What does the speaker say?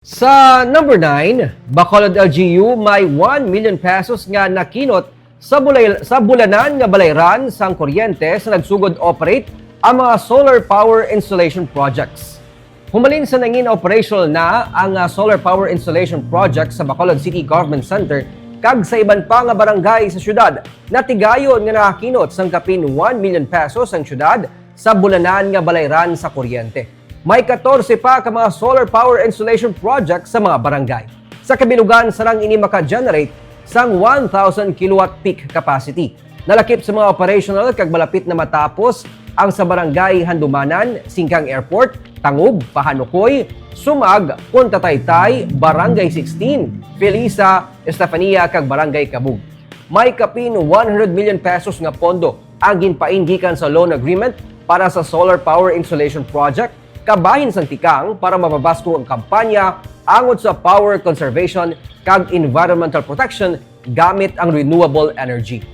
Sa number 9, Bacolod LGU may 1 million pesos nga nakinot sa bulanan nga balayran sang kuryente sa nagsugod operate ang mga solar power installation projects. Humalin sa nangin operational na ang solar power installation project sa Bacolod City Government Center kag sa iban pa nga barangay sa syudad. Natigayon nga nakakinot sang kapin 1 million pesos ang syudad sa bulanan nga balayran sa kuryente. May 14 pa ka mga solar power installation project sa mga barangay. Sa kabilugan, sarang ini maka-generate sang 1,000 kilowatt peak capacity. Nalakip sa mga operational kag malapit na matapos ang sa barangay Handumanan, Singkang Airport, Tangub, Pahanukoy, Sumag, Punta Taytay, Barangay 16, Felisa, Estefania kag Barangay Kabug. May kapin 100 million pesos nga pondo ang ginpain gikan sa loan agreement para sa solar power installation project kabahin sang tikang para mababasko ang kampanya angot sa power conservation kag environmental protection gamit ang renewable energy.